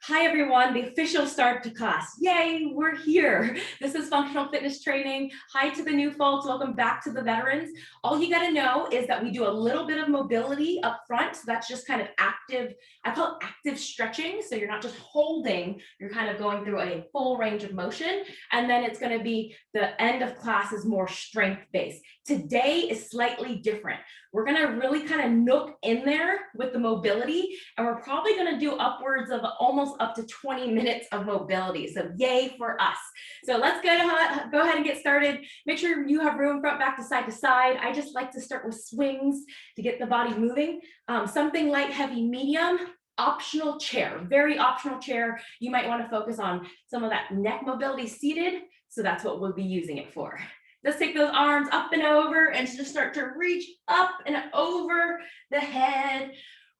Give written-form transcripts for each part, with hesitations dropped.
Hi everyone, the official start to class. Yay, we're here. This is functional fitness training. Hi to the new folks, welcome back to the veterans. All you gotta know is that we do a little bit of mobility up front. So that's just kind of active, I call it active stretching. So you're not just holding, you're kind of going through a full range of motion. And then it's gonna be the end of class is more strength-based. Today is slightly different. We're gonna really kind of nook in there with the mobility, and we're probably gonna do upwards of almost up to 20 minutes of mobility. So yay for us. So let's go ahead and get started. Make sure you have room front, back to side. I just like to start with swings to get the body moving. Something light, heavy, medium, optional chair, very optional chair. You might wanna focus on some of that neck mobility seated. So that's what we'll be using it for. Let's take those arms up and over and just start to reach up and over the head.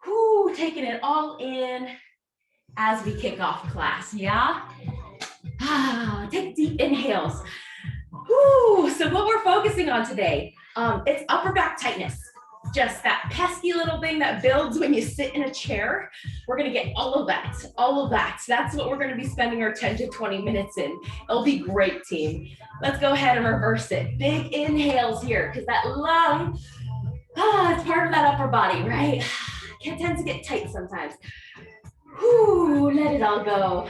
Whoo, taking it all in as we kick off class, yeah? Take deep inhales. Whoo, so what we're focusing on today, it's upper back tightness. Just that pesky little thing that builds when you sit in a chair. We're gonna get all of that. That's what we're gonna be spending our 10 to 20 minutes in. It'll be great, team. Let's go ahead and reverse it. Big inhales here, because that lung, it's part of that upper body, right? It tends to get tight sometimes. Whoo, let it all go.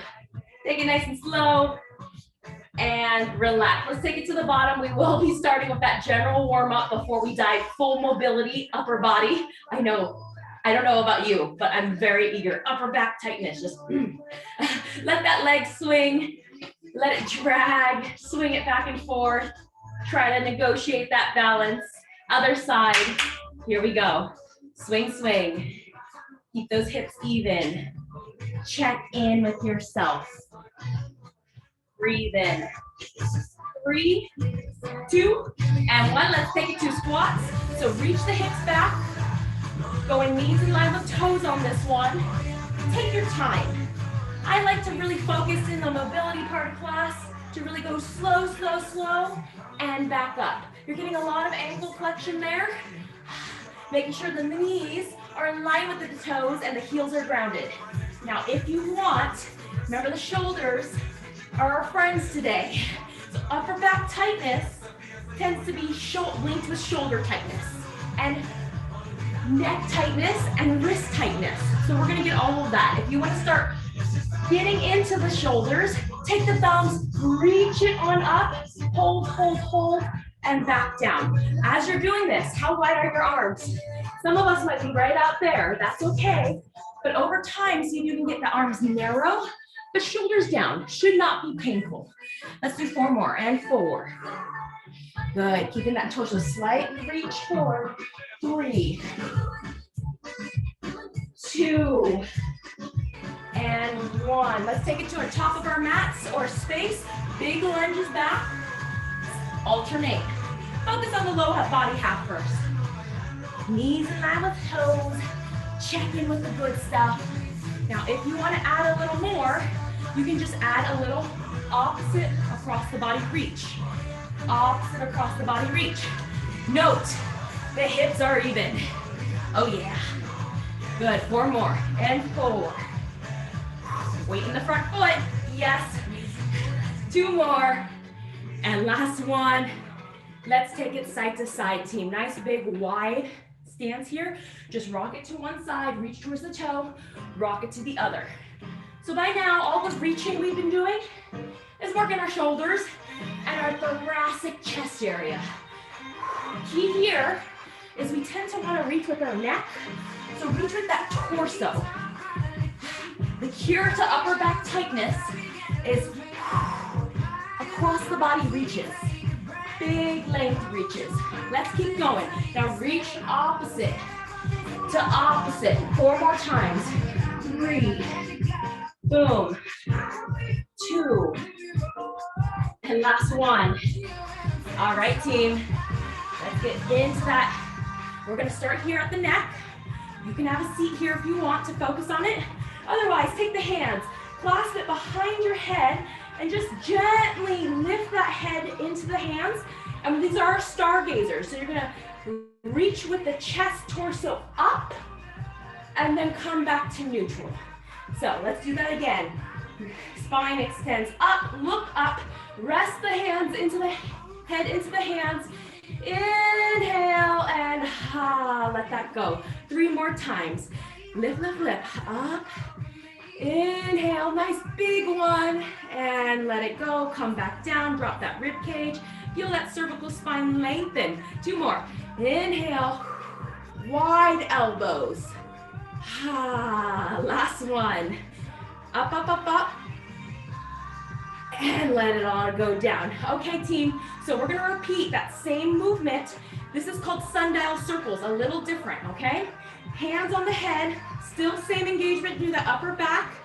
Take it nice and slow. And relax. Let's take it to the bottom. We will be starting with that general warm-up before we dive full mobility, upper body. I don't know about you, but I'm very eager. Upper back tightness, just let that leg swing, let it drag, swing it back and forth. Try to negotiate that balance. Other side, here we go. Swing, swing. Keep those hips even. Check in with yourself. Breathe in. 3, 2, and 1. Let's take it to squats. So reach the hips back. Going knees in line with toes on this one. Take your time. I like to really focus in the mobility part of class to really go slow, slow, slow, and back up. You're getting a lot of ankle flexion there. Making sure the knees are in line with the toes and the heels are grounded. Now, if you want, remember the shoulders are our friends today. So upper back tightness tends to be linked with shoulder tightness and neck tightness and wrist tightness. So we're gonna get all of that. If you wanna start getting into the shoulders, take the thumbs, reach it on up, hold, and back down. As you're doing this, how wide are your arms? Some of us might be right out there, that's okay. But over time, see if you can get the arms narrow. The shoulders down, should not be painful. Let's do 4 more, and 4. Good, keeping that torso slightly reach forward. 3, 2, and 1. Let's take it to the top of our mats or space. Big lunges back, alternate. Focus on the low body half first. Knees in line with toes, check in with the good stuff. Now, if you want to add a little more, you can just add a little opposite across the body reach. Opposite across the body reach. Note, the hips are even. Oh yeah. Good, 4 more, and 4. Weight in the front foot, yes. 2 more, and last one. Let's take it side to side, team. Nice big wide stance here. Just rock it to one side, reach towards the toe, rock it to the other. So by now, all the reaching we've been doing is working our shoulders and our thoracic chest area. Key here is we tend to want to reach with our neck, so reach with that torso. The cure to upper back tightness is across the body reaches. Big length reaches. Let's keep going. Now reach opposite to opposite. 4 more times. 3, boom, 2, and last one. All right, team, let's get into that. We're gonna start here at the neck. You can have a seat here if you want to focus on it. Otherwise, take the hands, clasp it behind your head, and just gently lift that head into the hands. And these are our stargazers. So you're gonna reach with the chest, torso up, and then come back to neutral. So let's do that again. Spine extends up, look up, rest the hands into the head, into the hands. Inhale and let that go. 3 more times. Lift, lift, lift, up. Inhale, nice big one, and let it go. Come back down, drop that rib cage. Feel that cervical spine lengthen. 2 more. Inhale, wide elbows. Last one. Up, up, up, up. And let it all go down. Okay, team, so we're gonna repeat that same movement. This is called sundial circles, a little different, okay? Hands on the head, still same engagement through the upper back.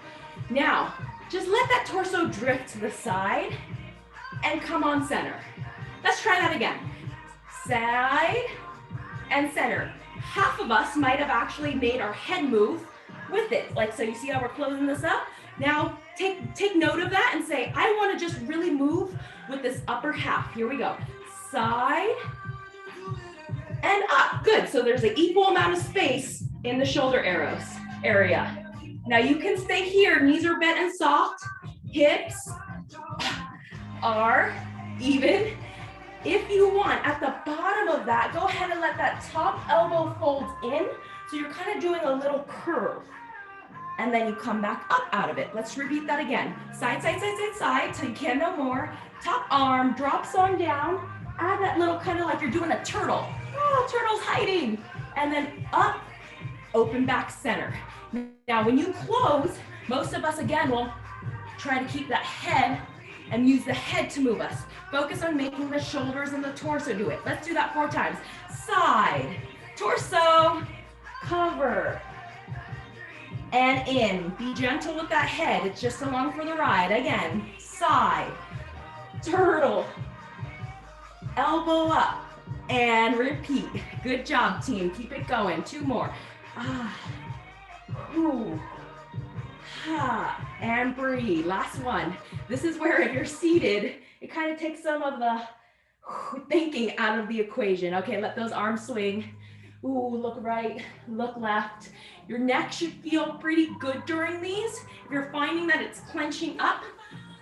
Now, just let that torso drift to the side and come on center. Let's try that again. Side and center. Half of us might have actually made our head move with it. Like, so you see how we're closing this up? Now, take note of that and say, I want to just really move with this upper half. Here we go. Side and up. Good. So there's an equal amount of space in the shoulder area. Now you can stay here. Knees are bent and soft. Hips are even. If you want, at the bottom of that, go ahead and let that top elbow fold in. So you're kind of doing a little curve. And then you come back up out of it. Let's repeat that again. Side, side, side, side, side, till you can no more. Top arm drops on down. Add that little kind of like you're doing a turtle. Oh, turtle's hiding. And then up, open back center. Now, when you close, most of us, again, will try to keep that head and use the head to move us. Focus on making the shoulders and the torso do it. Let's do that 4 times. Side, torso, cover, and in. Be gentle with that head. It's just along for the ride. Again, side, turtle, elbow up, and repeat. Good job, team. Keep it going. 2 more. And breathe. Last one. This is where if you're seated, it kind of takes some of the thinking out of the equation. Okay, let those arms swing. Ooh, look right, look left. Your neck should feel pretty good during these. If you're finding that it's clenching up,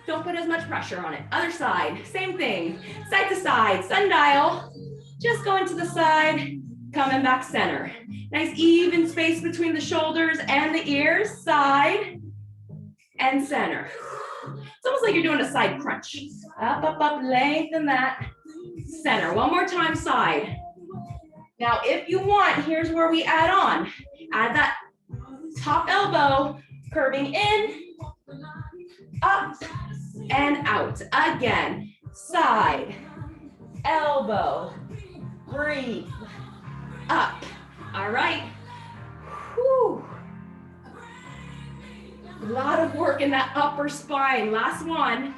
don't put as much pressure on it. Other side, same thing. Side to side, sundial. Just going to the side, coming back center. Nice even space between the shoulders and the ears. Side and center. It's almost like you're doing a side crunch. Up, up, up, lengthen that. Center. One more time, side. Now, if you want, here's where we add on. Add that top elbow, curving in, up, and out. Again, side, elbow, breathe, up. All right. Whew. A lot of work in that upper spine. Last one.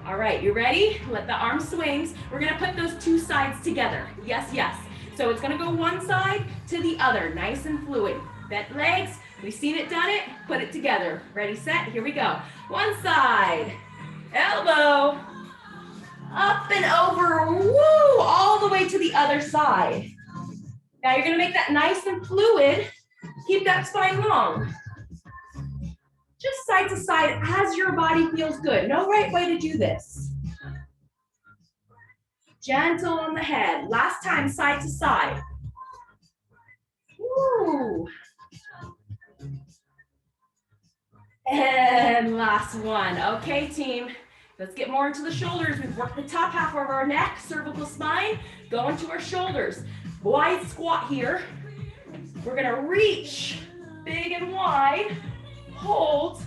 All right, you ready? Let the arm swings. We're gonna put those 2 sides together. Yes, yes. So it's gonna go one side to the other, nice and fluid. Bent legs, we've seen it, done it, put it together. Ready, set, here we go. One side, elbow, up and over, woo, all the way to the other side. Now you're gonna make that nice and fluid. Keep that spine long. Just side to side as your body feels good. No right way to do this. Gentle on the head. Last time, side to side. Woo. And last one. Okay, team. Let's get more into the shoulders. We've worked the top half of our neck, cervical spine, go into our shoulders. Wide squat here. We're gonna reach big and wide. Hold,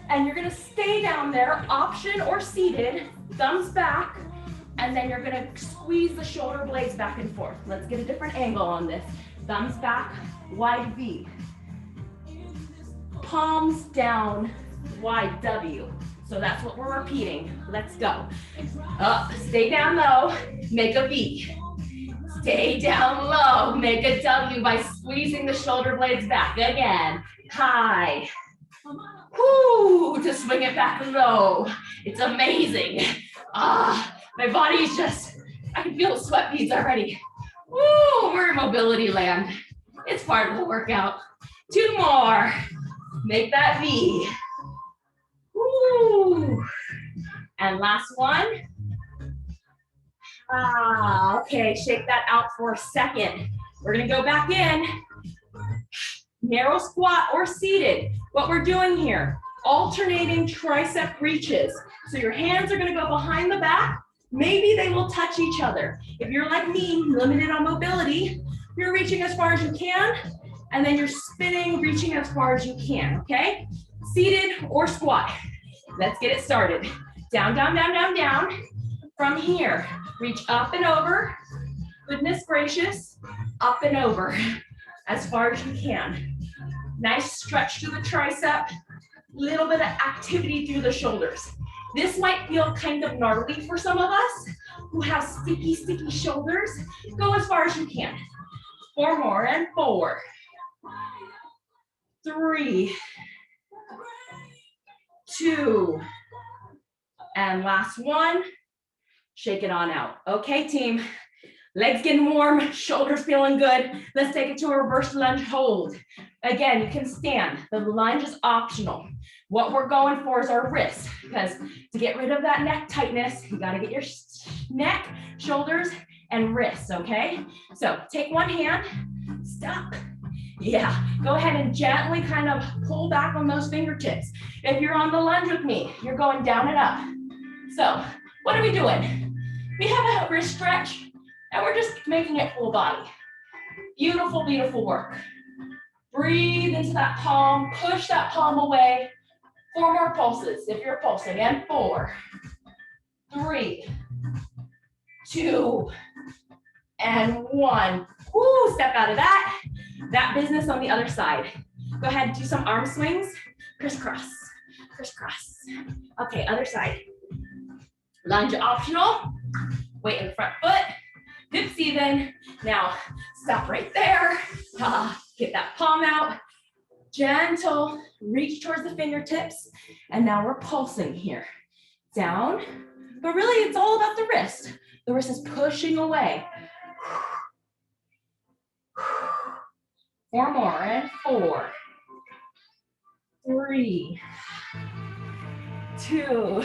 and you're gonna stay down there, option or seated, thumbs back, and then you're gonna squeeze the shoulder blades back and forth. Let's get a different angle on this. Thumbs back, wide V. Palms down, wide W. So that's what we're repeating. Let's go. Up, stay down low, make a V. Stay down low, make a W by squeezing the shoulder blades back. Again, high. Whoo, to swing it back low. It's amazing. My body's just, I can feel the sweat beads already. Woo, we're in mobility land. It's part of the workout. 2 more. Make that V. Woo. And last one. Okay, shake that out for a second. We're gonna go back in. Narrow squat or seated. What we're doing here, alternating tricep reaches. So your hands are gonna go behind the back. Maybe they will touch each other. If you're like me, limited on mobility, you're reaching as far as you can, and then you're spinning, reaching as far as you can, okay? Seated or squat. Let's get it started. Down, down, down, down, down. From here, reach up and over. Goodness gracious, up and over as far as you can. Nice stretch to the tricep, little bit of activity through the shoulders. This might feel kind of gnarly for some of us who have sticky, sticky shoulders. Go as far as you can. 4 more, and 4, 3, 2, and last one. Shake it on out. Okay, team. Legs getting warm, shoulders feeling good. Let's take it to a reverse lunge hold. Again, you can stand. The lunge is optional. What we're going for is our wrists, because to get rid of that neck tightness, you gotta get your neck, shoulders, and wrists, okay? So take one hand, stop. Yeah, go ahead and gently kind of pull back on those fingertips. If you're on the lunge with me, you're going down and up. So what are we doing? We have a wrist stretch, and we're just making it full body. Beautiful, beautiful work. Breathe into that palm, push that palm away. 4 more pulses if you're pulsing, and 4, 3, 2, and 1. Woo, step out of that. That business on the other side. Go ahead and do some arm swings. Crisscross, crisscross. Okay, other side. Lunge optional. Weight in the front foot. Hips even. Now, stop right there. Get that palm out. Gentle, reach towards the fingertips. And now we're pulsing here. Down. But really, it's all about the wrist. The wrist is pushing away. 4 more, and 4, 3, 2,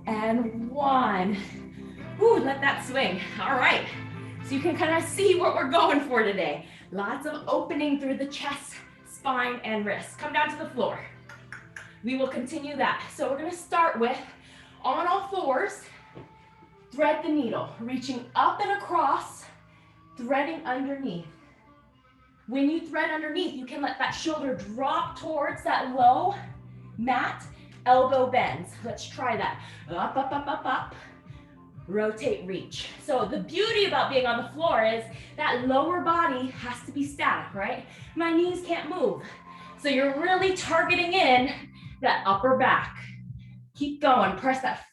and 1. Ooh, let that swing. All right. So you can kind of see what we're going for today. Lots of opening through the chest, spine, and wrists. Come down to the floor. We will continue that. So we're going to start with on all fours, thread the needle, reaching up and across, threading underneath. When you thread underneath, you can let that shoulder drop towards that low mat, elbow bends. Let's try that. Up, up, up, up, up. Rotate, reach. So the beauty about being on the floor is that lower body has to be static, right? My knees can't move. So you're really targeting in that upper back. Keep going, press that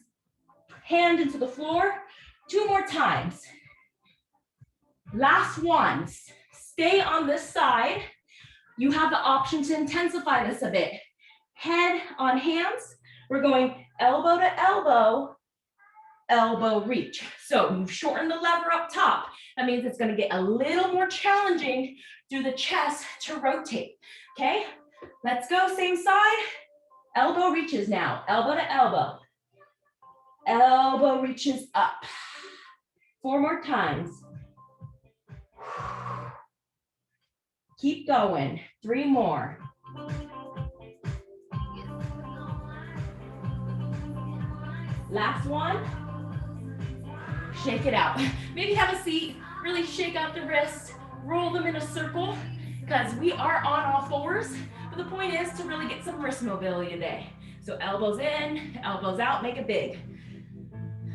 hand into the floor. 2 more times. Last one, stay on this side. You have the option to intensify this a bit. Head on hands, we're going elbow to elbow, elbow reach. So you shorten the lever up top. That means it's gonna get a little more challenging through the chest to rotate, okay? Let's go, same side. Elbow reaches now, elbow to elbow. Elbow reaches up. 4 more times. Keep going, 3 more. Last one. Shake it out. Maybe have a seat, really shake out the wrists, roll them in a circle, because we are on all fours, but the point is to really get some wrist mobility today. So elbows in, elbows out, make it big.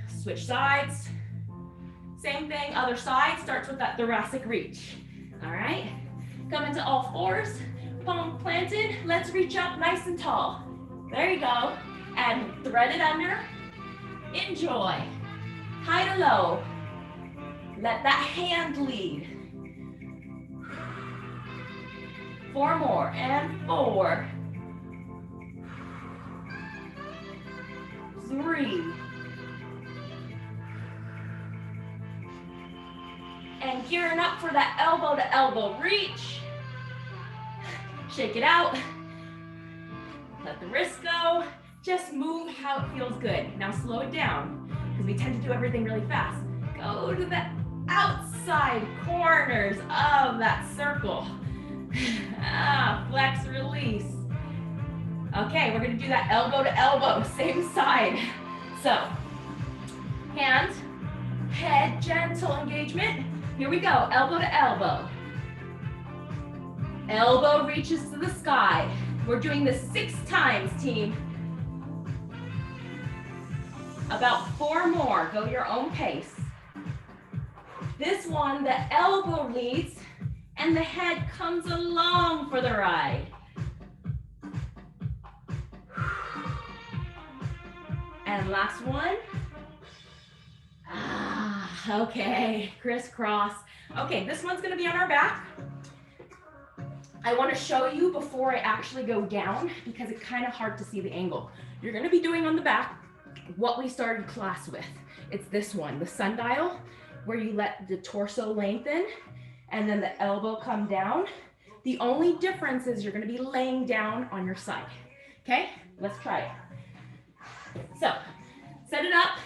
Switch sides. Same thing, other side, starts with that thoracic reach. All right, come into all fours, palm planted. Let's reach up nice and tall. There you go, and thread it under. Enjoy. High to low. Let that hand lead. 4 more, and 4, 3, and gearing up for that elbow to elbow reach. Shake it out. Let the wrist go. Just move how it feels good. Now slow it down because we tend to do everything really fast. Go to the outside corners of that circle. Flex, release. Okay, we're gonna do that elbow to elbow, same side. So, hand, head, gentle engagement. Here we go, elbow to elbow. Elbow reaches to the sky. We're doing this 6 times, team. About 4 more, go your own pace. This one, the elbow leads and the head comes along for the ride. And last one. Okay, crisscross. Okay, this one's gonna be on our back. I wanna show you before I actually go down because it's kind of hard to see the angle. You're gonna be doing on the back what we started class with. It's this one, the sundial, where you let the torso lengthen and then the elbow come down. The only difference is you're gonna be laying down on your side. Okay, let's try it. So, set it up,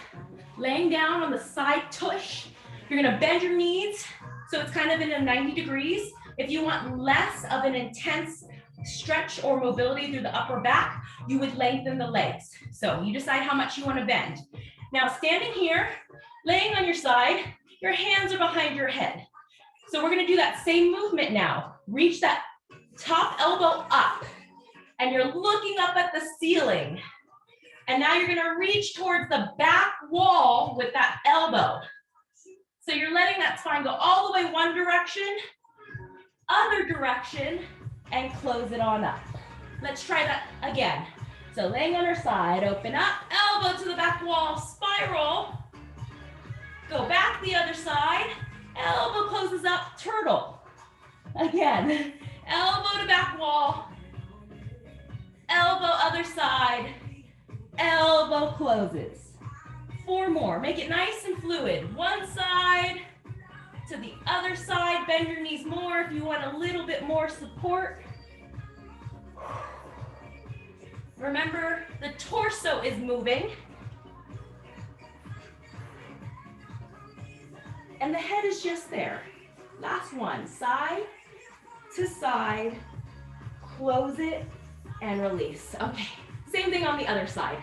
laying down on the side tush. You're gonna bend your knees, so it's kind of in a 90 degrees. If you want less of an intense stretch or mobility through the upper back, you would lengthen the legs. So you decide how much you wanna bend. Now standing here, laying on your side, your hands are behind your head. So we're gonna do that same movement now. Reach that top elbow up, and you're looking up at the ceiling. And now you're gonna reach towards the back wall with that elbow. So you're letting that spine go all the way one direction, other direction, and close it on up. Let's try that again. So laying on our side, open up, elbow to the back wall, spiral. Go back the other side, elbow closes up, turtle. Again, elbow to back wall, elbow other side, elbow closes. 4 more, make it nice and fluid. One side to the other side, bend your knees more if you want a little bit more support. Remember, the torso is moving. And the head is just there. Last one, side to side, close it and release. Okay, same thing on the other side.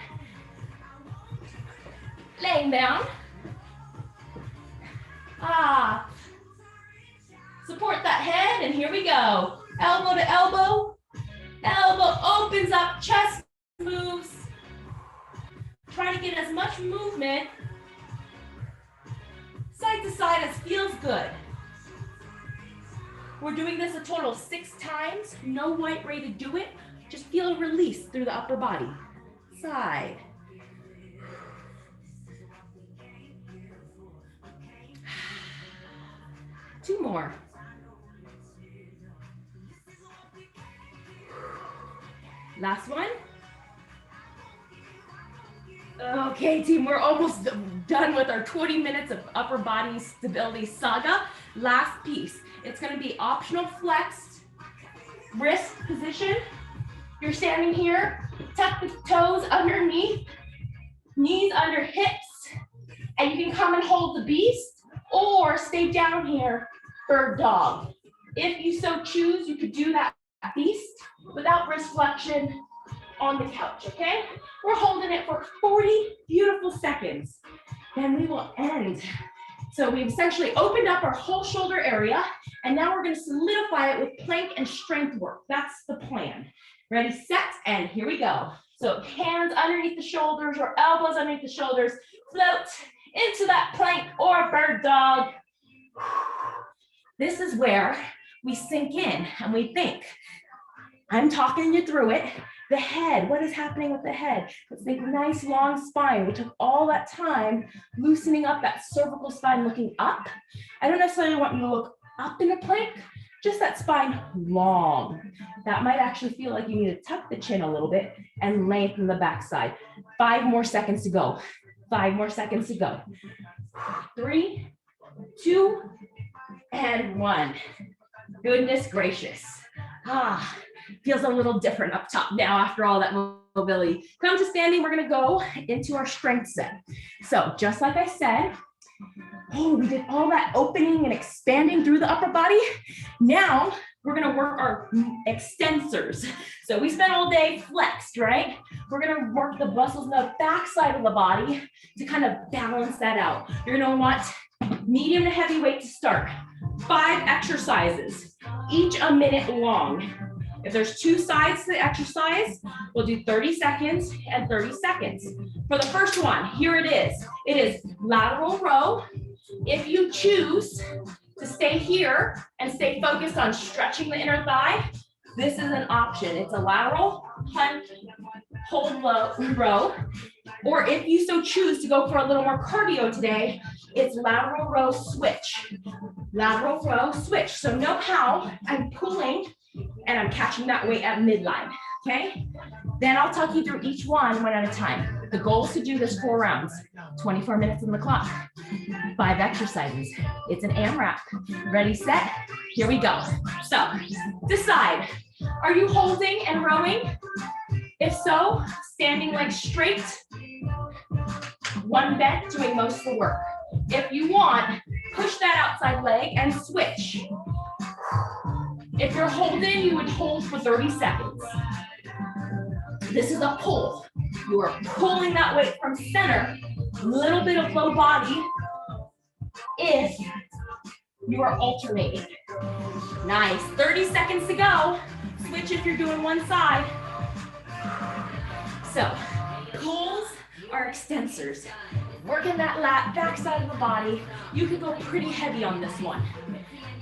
Laying down. Support that head and here we go. Elbow to elbow. Elbow opens up, chest moves. Try to get as much movement side to side as feels good. We're doing this a total of 6 times. No right way to do it. Just feel a release through the upper body. Side. Two more. Last one. Okay, team, we're almost done with our 20 minutes of upper body stability saga. Last piece. It's going to be optional flexed wrist position. You're standing here, tuck the toes underneath, knees under hips, and you can come and hold the beast or stay down here, bird dog. If you so choose, you could do that beast without wrist flexion on the couch, okay? We're holding it for 40 beautiful seconds. Then we will end. So we've essentially opened up our whole shoulder area, and now we're gonna solidify it with plank and strength work. That's the plan. Ready, set, and here we go. So hands underneath the shoulders or elbows underneath the shoulders, float into that plank or bird dog. This is where we sink in and we think. I'm talking you through it. The head, what is happening with the head? Let's think nice long spine. We took all that time loosening up that cervical spine, looking up. I don't necessarily want you to look up in a plank, just that spine long. That might actually feel like you need to tuck the chin a little bit and lengthen the backside. 5 more seconds to go. 5 more seconds to go. 3, 2, and 1. Goodness gracious. Feels a little different up top now after all that mobility. Come to standing, we're gonna go into our strength set. So just like I said, oh, we did all that opening and expanding through the upper body. Now we're gonna work our extensors. So we spent all day flexed, right? We're gonna work the muscles in the back side of the body to kind of balance that out. You're gonna want medium to heavy weight to start. 5 exercises, each a minute long. If there's 2 sides to the exercise, we'll do 30 seconds and 30 seconds. For the first one, here it is. It is lateral row. If you choose to stay here and stay focused on stretching the inner thigh, this is an option. It's a lateral punch, hold low, row. Or if you so choose to go for a little more cardio today, it's lateral row switch. Lateral row switch. So know how I'm pulling and I'm catching that weight at midline, okay? Then I'll talk you through each one at a time. The goal is to do this 4 rounds, 24 minutes on the clock, 5 exercises. It's an AMRAP. Ready, set, here we go. So decide, are you holding and rowing? If so, standing legs straight, one bent doing most of the work. If you want, push that outside leg and switch. If you're holding, you would hold for 30 seconds. This is a pull. You are pulling that weight from center, a little bit of low body if you are alternating. Nice, 30 seconds to go. Switch if you're doing one side. So, pulls are extensors. Working that back side of the body. You could go pretty heavy on this one.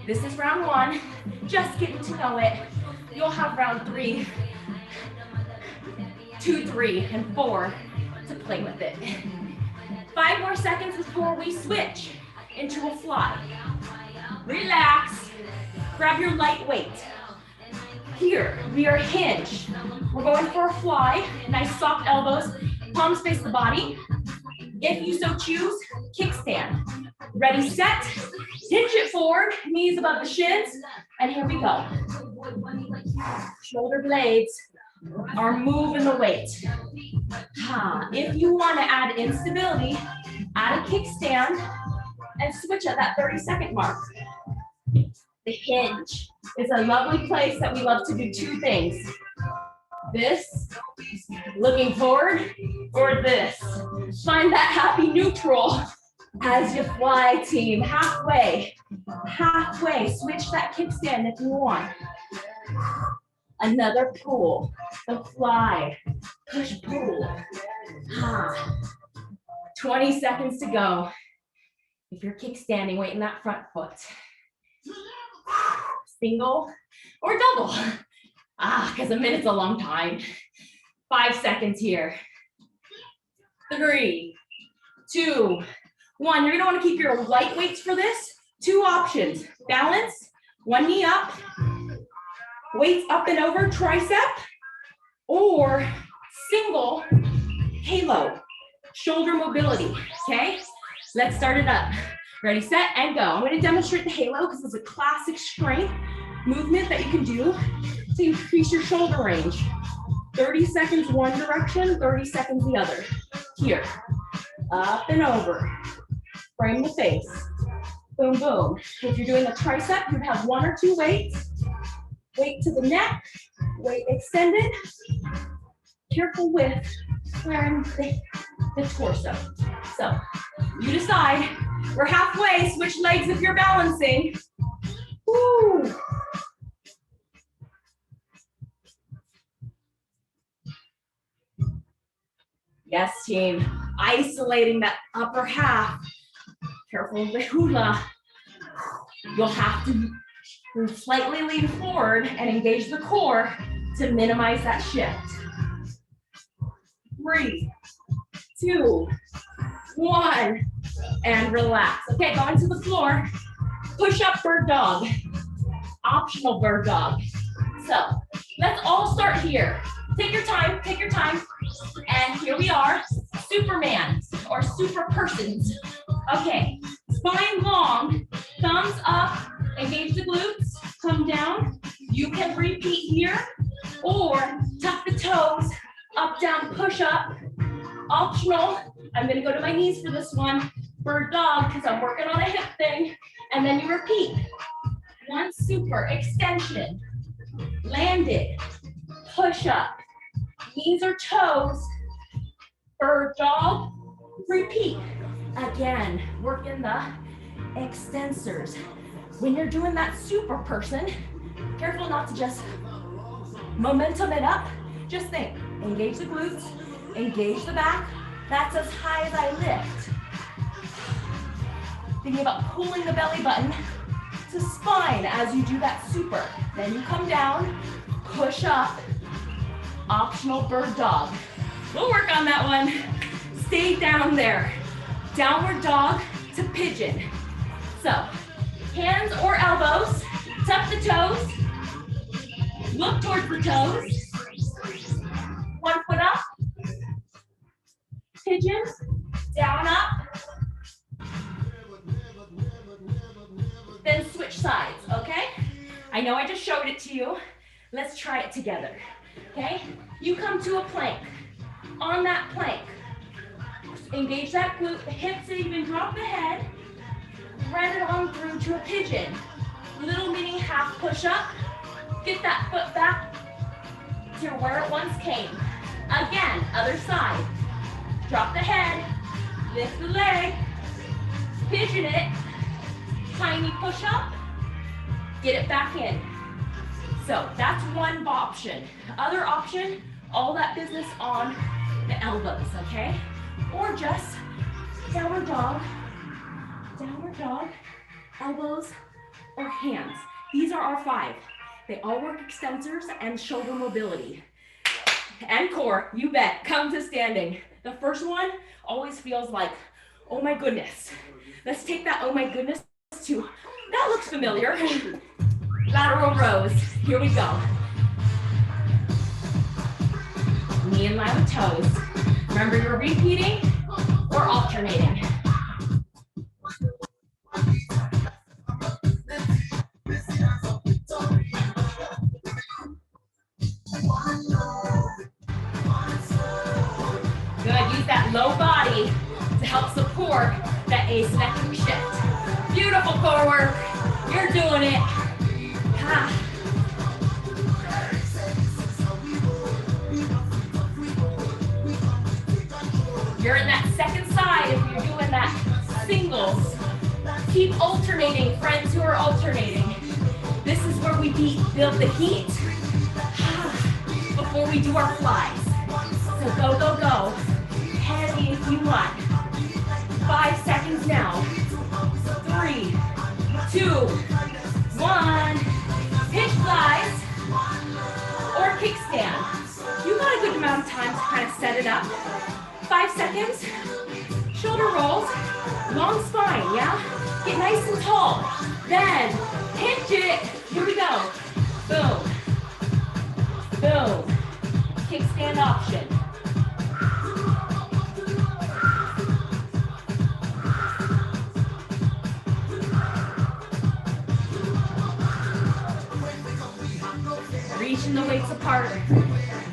This is round 1, just getting to know it. You'll have round 3, 2, 3, and 4 to play with it. 5 more seconds before we switch into a fly. Relax, grab your light weight. Here, we are hinged. We're going for a fly, nice soft elbows, palms face the body. If you so choose, kickstand. Ready, set, hinge it forward, knees above the shins, and here we go. Shoulder blades are moving the weight. If you want to add instability, add a kickstand and switch at that 30-second mark. The hinge is a lovely place that we love to do 2 things. This, looking forward, or this. Find that happy neutral as you fly, team. Halfway, switch that kickstand if you want. Another pull, the fly, push, pull. 20 seconds to go. If you're kickstanding, weight in that front foot. Single or double. Because a minute's a long time. 5 seconds here. 3, 2, 1. You're gonna want to keep your light weights for this. 2 options. Balance, 1 knee up, weights up and over, tricep, or single halo, shoulder mobility, okay? Let's start it up. Ready, set, and go. I'm gonna demonstrate the halo because it's a classic strength movement that you can do to increase your shoulder range. 30 seconds one direction, 30 seconds the other. Here, up and over. Frame the face. Boom, boom. If you're doing a tricep, you'd have 1 or 2 weights. Weight to the neck, weight extended. Careful with squaring the torso. So, you decide. We're halfway, switch legs if you're balancing. Woo. Yes, team. Isolating that upper half. Careful with the hula. You'll have to slightly lean forward and engage the core to minimize that shift. 3, 2, 1, and relax. Okay, going to the floor. Push up bird dog. Optional bird dog. So let's all start here. Take your time, take your time. And here we are, Superman or super persons. Okay, spine long, thumbs up, engage the glutes, come down. You can repeat here Or tuck the toes, up, down, push up. Optional, I'm gonna go to my knees for this one. Bird dog, because I'm working on a hip thing. And then you repeat. One super extension, landed, push up, knees or toes, bird dog, repeat. Again, working the extensors. When you're doing that super person, careful not to just momentum it up. Just think, engage the glutes, engage the back. That's as high as I lift. Thinking about pulling the belly button to spine as you do that super. Then you come down, push up, optional bird dog. We'll work on that one. Stay down there. Downward dog to pigeon. So, hands or elbows, tuck the toes, look towards the toes. One foot up, pigeon, down, up. Then switch sides, okay? I know I just showed it to you. Let's try it together, okay? You come to a plank. On that plank, engage that glute, the hips, even drop the head. Run it on through to a pigeon. Little mini half push up. Get that foot back to where it once came. Again, other side. Drop the head, lift the leg, pigeon it. Tiny push up, get it back in. So that's one option. Other option, all that business on the elbows, okay? Or just downward dog, elbows or hands. These are our 5. They all work extensors and shoulder mobility. And core, you bet, come to standing. The first one always feels like, oh my goodness. Let's take that oh my goodness to, that looks familiar. Lateral rows, here we go. Knee in line with toes. Remember, you're repeating or alternating. Good, use that low body to help support that asymmetric shift. Beautiful core work, you're doing it. Ah. You're in that second side if you're doing that singles. Keep alternating, friends who are alternating. This is where we build the heat before we do our flies. So go, go, go. Heavy if you want. 5 seconds now. 3, 2, 1. Pitch flies or kickstand. You got a good amount of time to kind of set it up. 5 seconds. Shoulder rolls. Long spine, yeah? Get nice and tall. Then hinge it. Here we go. Boom. Boom. Kickstand option. Reaching the weights apart.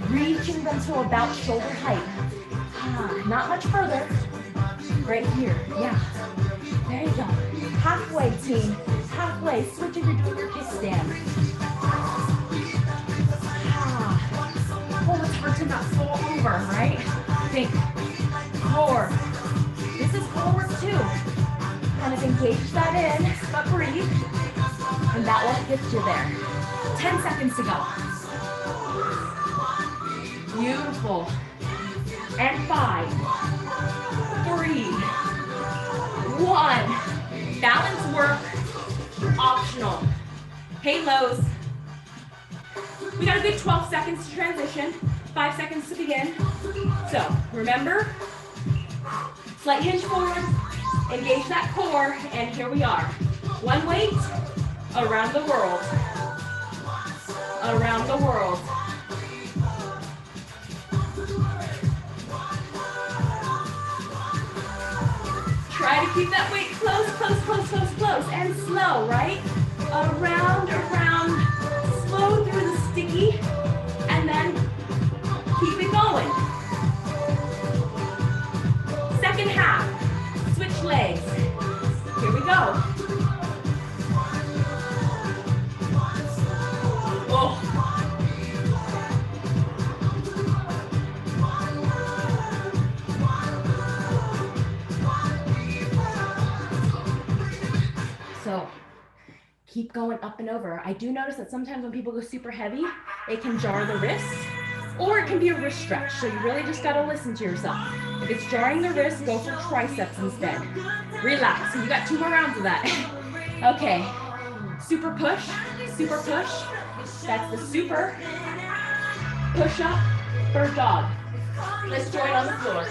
Reaching them to about shoulder height. Not much further. Right here, yeah. There you go. Halfway, team. Halfway. Switch if you're doing your kickstand. Oh, it's hard to not fall over, right? Think. Core. This is core work too. Kind of engage that in, but breathe. And that will get you there. 10 seconds to go. Beautiful. And 5, 3, 1. Balance work, optional. Halos. We got a good 12 seconds to transition, 5 seconds to begin. So remember, slight hinge forward, engage that core, and here we are. One weight, around the world. Around the world. Try to keep that weight close, close, close, close, close, and slow, right? Around, around, slow through the sticky, and keep going up and over. I do notice that sometimes when people go super heavy, it can jar the wrist, or it can be a wrist stretch. So you really just gotta listen to yourself. If it's jarring the wrist, go for triceps instead. Relax, you got 2 more rounds of that. Okay, super push, super push. That's the super push up, bird dog. Let's join on the floor.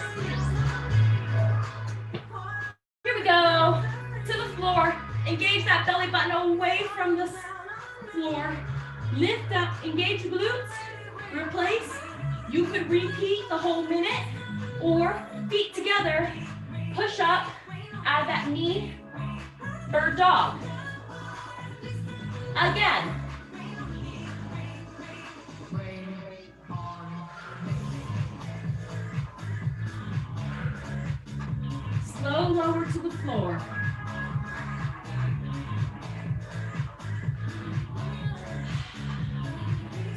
Here we go, to the floor. Engage that belly button away from the floor. Lift up, engage the glutes, replace. You could repeat the whole minute, or feet together, push up, add that knee, bird dog. Again. Slow lower to the floor.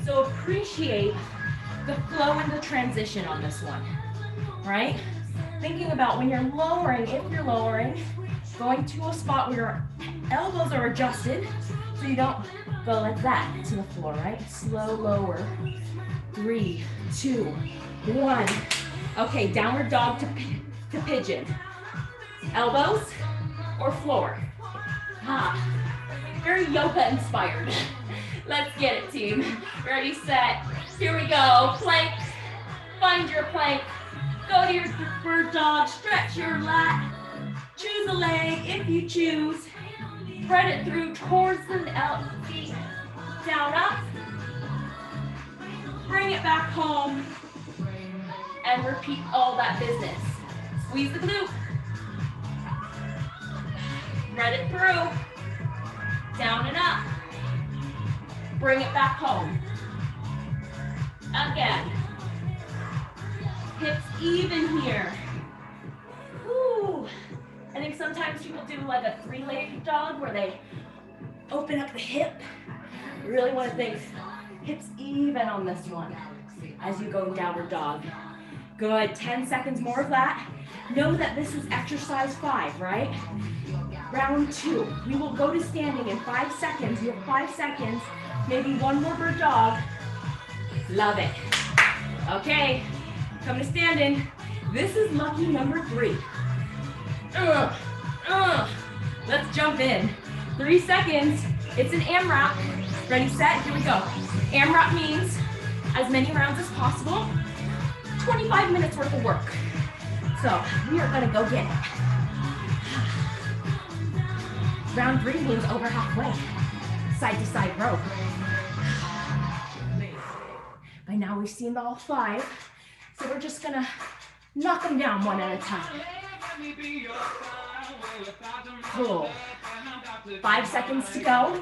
So appreciate the flow and the transition on this one, right? Thinking about when you're lowering, if you're lowering, going to a spot where your elbows are adjusted so you don't go like that to the floor, right? Slow lower. 3, 2, 1. Okay, downward dog to pigeon. Elbows or floor? Very yoga inspired. Let's get it, team. Ready, set. Here we go. Plank. Find your plank. Go to your bird dog. Stretch your lat. Choose a leg if you choose. Spread it through towards the feet. Down, up. Bring it back home. And repeat all that business. Squeeze the glute. Spread it through. Down and up. Bring it back home. Again. Hips even here. Woo. I think sometimes people do like a 3-legged dog where they open up the hip. You really want to think hips even on this one as you go downward dog. Good, 10 seconds more of that. Know that this is exercise 5, right? Round 2, we will go to standing in 5 seconds. You have 5 seconds, maybe 1 more bird dog. Love it. Okay, come to standing. This is lucky number 3. Let's jump in. 3 seconds, it's an AMRAP. Ready, set, here we go. AMRAP means as many rounds as possible, 25 minutes worth of work. So we are gonna go get it. Round 3 means over halfway. Side to side row. By now we've seen all 5, so we're just gonna knock them down one at a time. Cool. 5 seconds to go.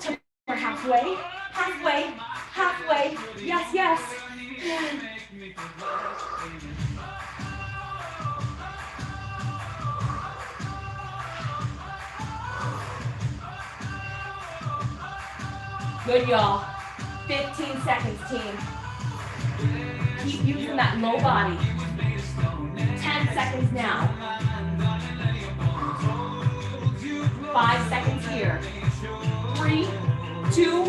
We're halfway, halfway, halfway. Yes, yes. Good, y'all. 15 seconds, team. Keep using that low body. 10 seconds now. 5 seconds here. 3, 2,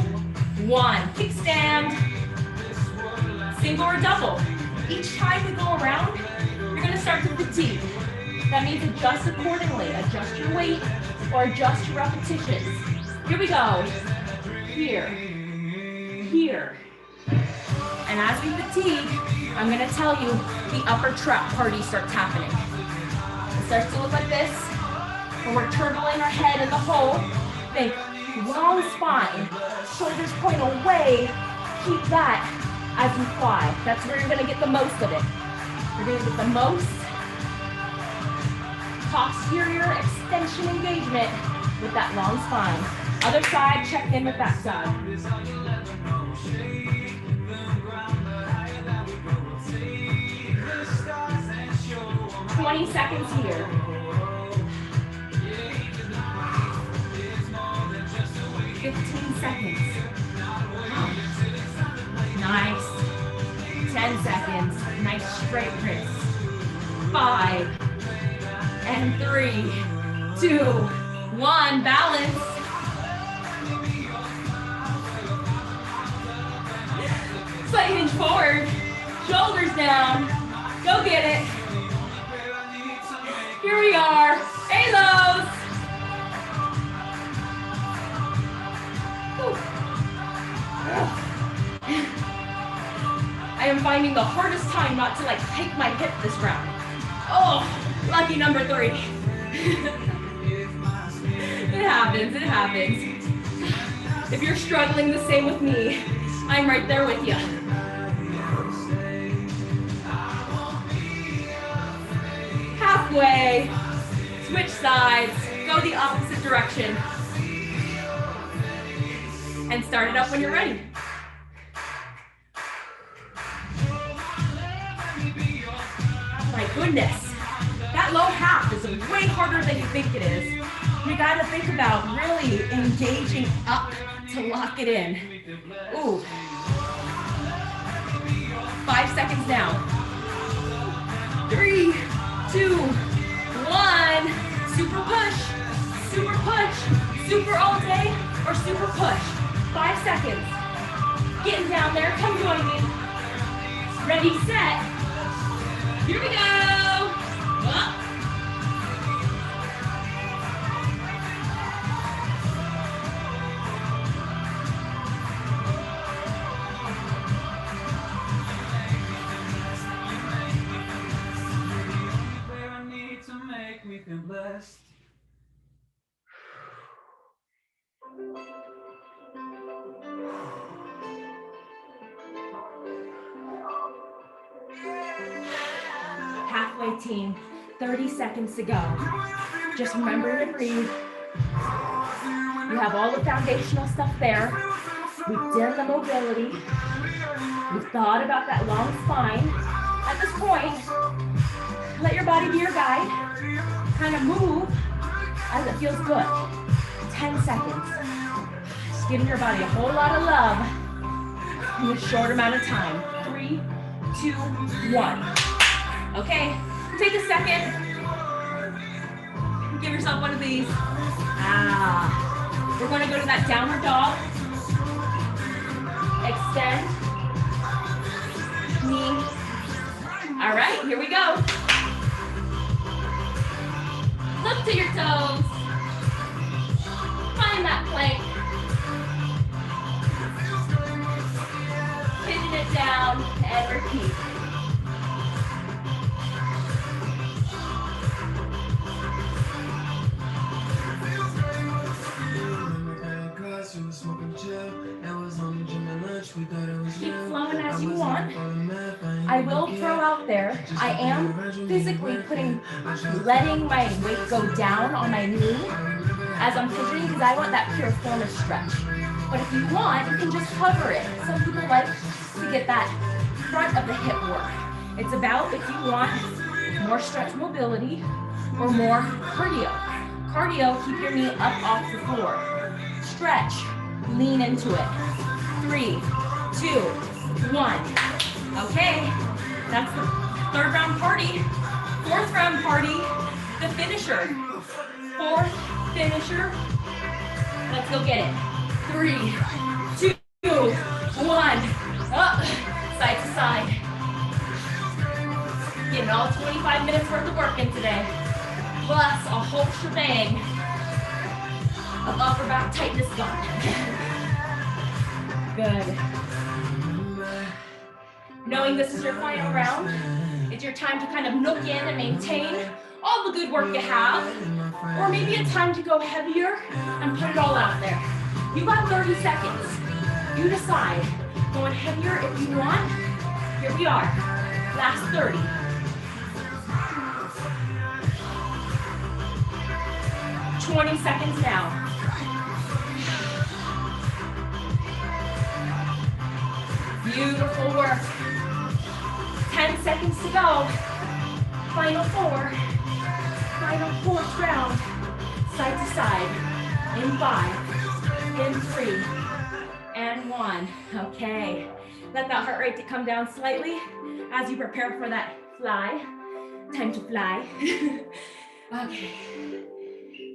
1. Kickstand. Single or double. Each time we go around, you're going to start to fatigue. That means adjust accordingly. Adjust your weight or adjust your repetitions. Here we go. Here. Here. And as we fatigue, I'm going to tell you the upper trap party starts happening. It starts to look like this. When we're turtling our head in the hole, think long spine, shoulders point away. Keep that as you fly. That's where you're going to get the most of it. You're going to get the most posterior extension engagement with that long spine. Other side, check in with that side. 20 seconds here. 15 seconds. Nice. 10 seconds. Nice straight wrist. 5 and 3, 2, 1. Balance. hinge forward, shoulders down. Go get it. Here we are, halos. I am finding the hardest time not to like take my hip this round. Oh, lucky number 3. It happens, it happens. If you're struggling the same with me, I'm right there with you. Halfway, switch sides, go the opposite direction. And start it up when you're ready. My goodness, that low half is way harder than you think it is. You gotta think about really engaging up to lock it in. Ooh. 5 seconds now. 3, 2, 1. Super push, super all day, or super push. 5 seconds. Getting down there, come join me. Ready, set. Here we go. Up. Where I need to make me feel blessed. Halfway team, 30 seconds to go. Just remember to breathe. You have all the foundational stuff there. We've done the mobility. We've thought about that long spine. At this point, let your body be your guide. Kind of move as it feels good. 10 seconds. Just giving your body a whole lot of love in a short amount of time. 3, 2, 1. Okay, take a second. Give yourself one of these. We're going to go to that downward dog. Extend. Knee. All right, here we go. Look to your toes. Find that plank. Pinning it down and repeat. Keep flowing as you want. I will throw out there, I am physically letting my weight go down on my knee as I'm pivoting because I want that piriformis stretch. But if you want, you can just hover it. Some people like to get that front of the hip work. It's about if you want more stretch mobility or more cardio. Cardio, keep your knee up off the floor. Stretch, lean into it. 3, 2, 1. Okay, that's the 3rd round party. 4th round party, the finisher. 4th finisher. Let's go get it. 3, 2, 1. Up, side to side. Getting all 25 minutes worth of work in today. Plus a whole shebang of upper back tightness gone. Good. Knowing this is your final round, it's your time to kind of nook in and maintain all the good work you have, or maybe it's time to go heavier and put it all out there. You got 30 seconds. You decide. Going heavier if you want. Here we are. Last 30. $20 seconds now. Beautiful work. 10 seconds to go. Final 4. Final 4th round. Side to side. In 5. In 3. And 1. Okay. Let that heart rate come down slightly as you prepare for that fly. Time to fly. Okay.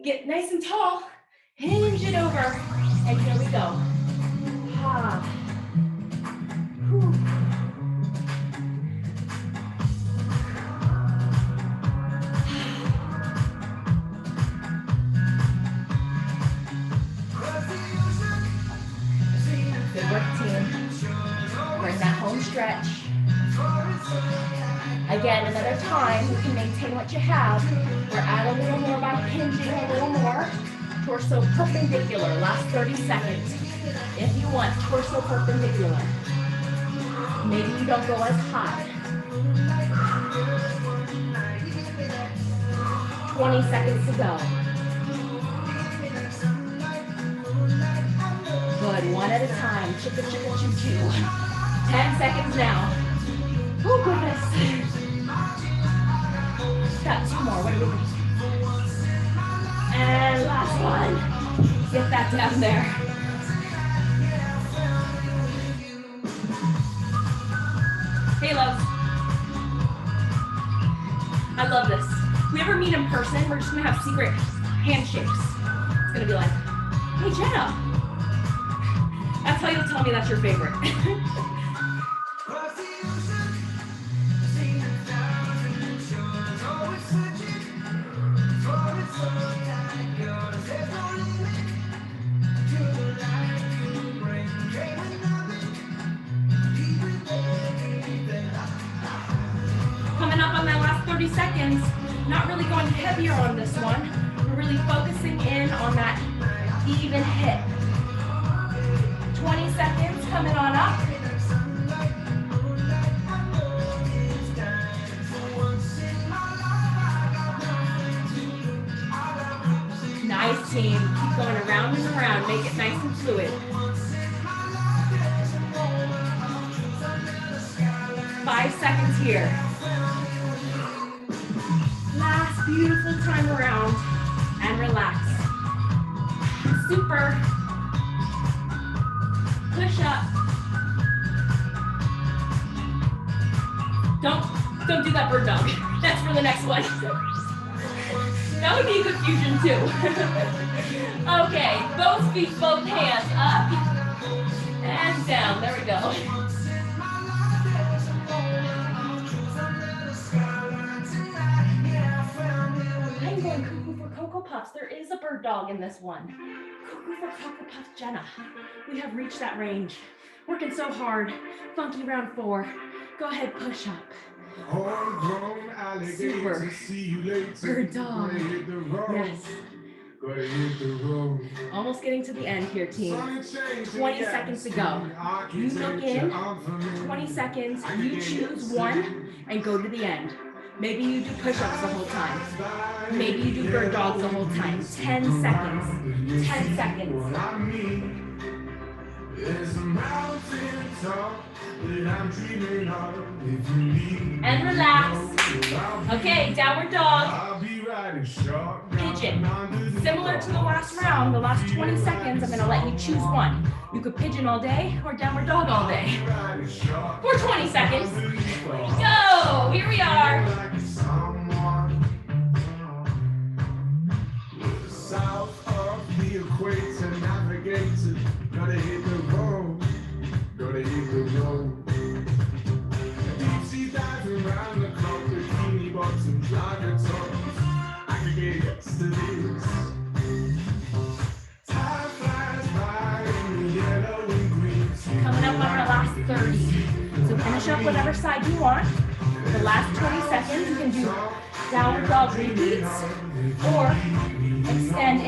Get nice and tall. Hinge it over. And here we go. stretch. Again, another time, you can maintain what you have, or add a little more by hinging a little more. Torso perpendicular, last 30 seconds. If you want, torso perpendicular. Maybe you don't go as high. 20 seconds to go. Good, one at a time. Chicka, chicka, choo, choo. 10 seconds now. Oh, goodness. Got two more, what do we think? And last one. Get that down there. Hey, loves. I love this. If we ever meet in person, we're just gonna have secret handshakes. It's gonna be like, hey, Jenna. That's how you'll tell me that's your favorite. Coming up on that last 30 seconds, not really going heavier on this one. We're really focusing in on that even hit. 20 seconds coming on up. Nice, team. Keep going around and around. Make it nice and fluid. 5 seconds here. Last beautiful time around. And relax. Super. Push up. Don't do that bird dog. That's for the next one. That would be a good fusion too. Okay, both feet, both hands up and down. There we go. I'm going cuckoo for Cocoa Puffs. There is a bird dog in this one. Cuckoo for Cocoa Puffs, Jenna. We have reached that range. Working so hard. Funky round 4. Go ahead, push up. Super. Bird dog. Yes. Almost getting to the end here, team. 20 seconds to go. You look in, 20 seconds, you choose one and go to the end. Maybe you do push-ups the whole time. Maybe you do bird dogs the whole time. 10 seconds. 10 seconds. And relax. Okay, downward dog. Pigeon. Similar to the last round, the last 20 seconds, I'm gonna let you choose one. You could pigeon all day or downward dog all day. For 20 seconds. Go, here we are. South of the equator, navigator, gotta hit the road, gotta hit the road. Deep sea diving around the clock, bikini bottoms, lager tops, I can get used to this. Time flies by in the yellow and green. Coming up on our last 30. So finish up whatever side you want. The last 20 seconds, you can do downward dog repeats or extend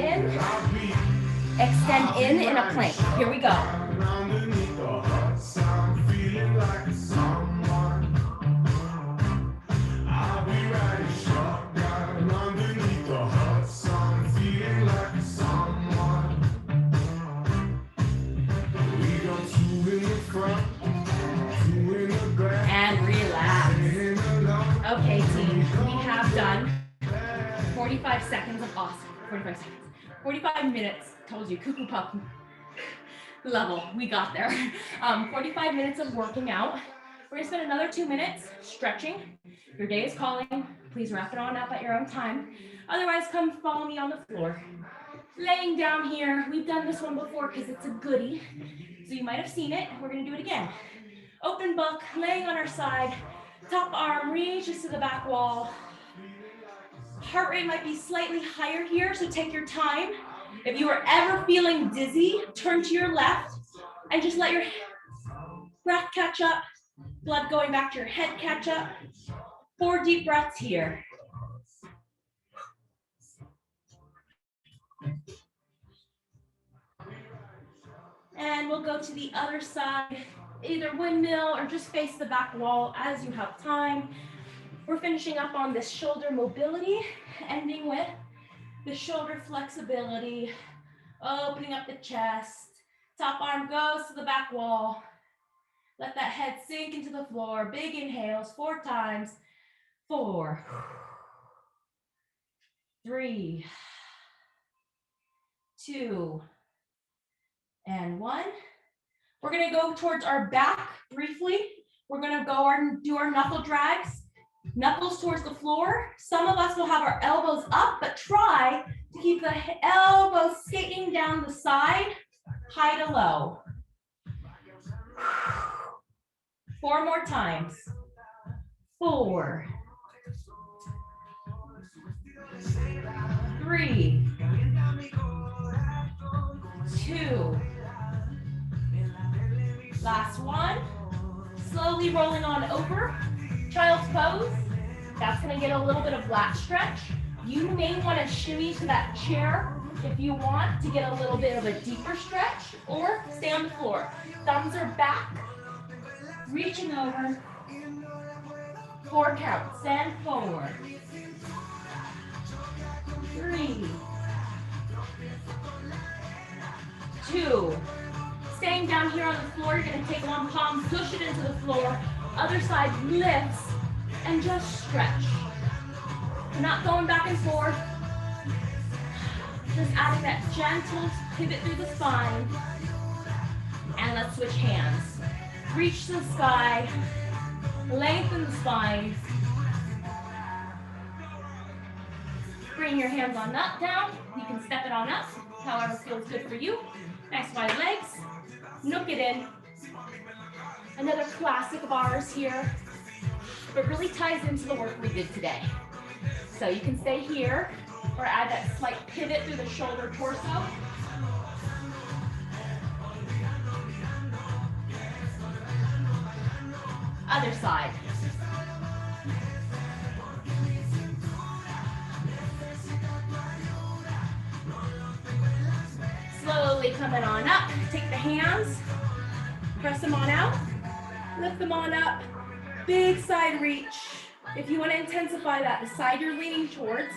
in a plank. Here we go. And relax. Okay, team, we have done 45 seconds of awesome. 45 seconds. 45 minutes. Told you, cuckoo puff level. We got there. 45 minutes of working out. We're gonna spend another 2 minutes stretching. Your day is calling. Please wrap it on up at your own time. Otherwise, come follow me on the floor. Laying down here. We've done this one before because it's a goodie. So you might have seen it. We're gonna do it again. Open book, laying on our side. Top arm reaches to the back wall. Heart rate might be slightly higher here, so take your time. If you are ever feeling dizzy, turn to your left and just let your breath catch up. Blood going back to your head, catch up. 4 deep breaths here. And we'll go to the other side, either windmill or just face the back wall as you have time. We're finishing up on this shoulder mobility, ending with the shoulder flexibility, opening up the chest. Top arm goes to the back wall. Let that head sink into the floor. Big inhales, 4 times. 4, 3, 2, and 1. We're gonna go towards our back briefly. We're gonna go and do our knuckle drags. Knuckles towards the floor. Some of us will have our elbows up, but try to keep the elbows skating down the side, high to low. 4 more times. 4, 3, 2. Last one. Slowly rolling on over. Child's pose. That's going to get a little bit of lat stretch. You may want to shimmy to that chair if you want to get a little bit of a deeper stretch, or stay on the floor. Thumbs are back. Reaching over. 4 counts. Stand forward. 3, 2. Staying down here on the floor, you're going to take one palm, push it into the floor. Other side lifts and just stretch. You're not going back and forth. Just adding that gentle pivot through the spine. And let's switch hands. Reach to the sky. Lengthen the spine. Bring your hands on up, down. You can step it on up, however feels good for you. Nice wide legs. Nook it in. Another classic of ours here, but really ties into the work we did today. So you can stay here or add that slight pivot through the shoulder torso. Other side. Slowly coming on up. Take the hands, press them on out, lift them on up. Big side reach. If you want to intensify that, the side you're leaning towards,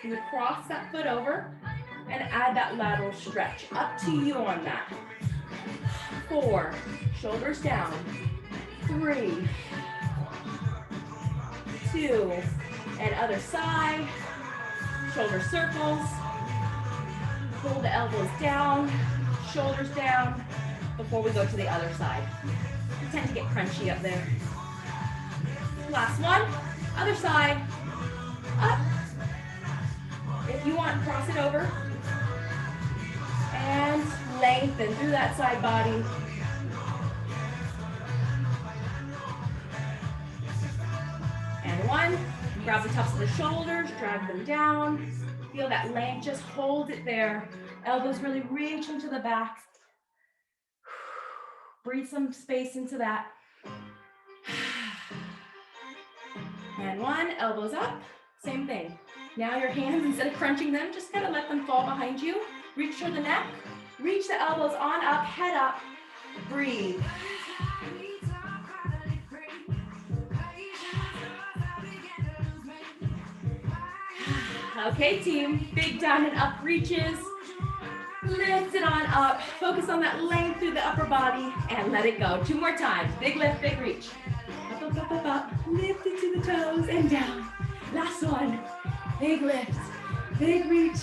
you would cross that foot over and add that lateral stretch. Up to you on that. 4, shoulders down. 3, 2, and other side. Shoulder circles. Pull the elbows down, shoulders down, before we go to the other side. You tend to get crunchy up there. Last one, other side, up. If you want, cross it over. And lengthen through that side body. And 1, grab the tops of the shoulders, drag them down. Feel that leg, just hold it there. Elbows really reach into the back. Breathe some space into that. And 1, elbows up, same thing. Now your hands, instead of crunching them, just kind of let them fall behind you. Reach for the neck, reach the elbows on up, head up, breathe. Okay, team, big down and up reaches. Lift it on up. Focus on that length through the upper body and let it go. 2 more times. Big lift, big reach. Up, up, up, up, up. Lift it to the toes and down. Last one. Big lift, big reach.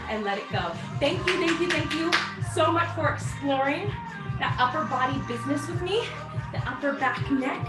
And let it go. Thank you so much for exploring that upper body business with me. The upper back neck.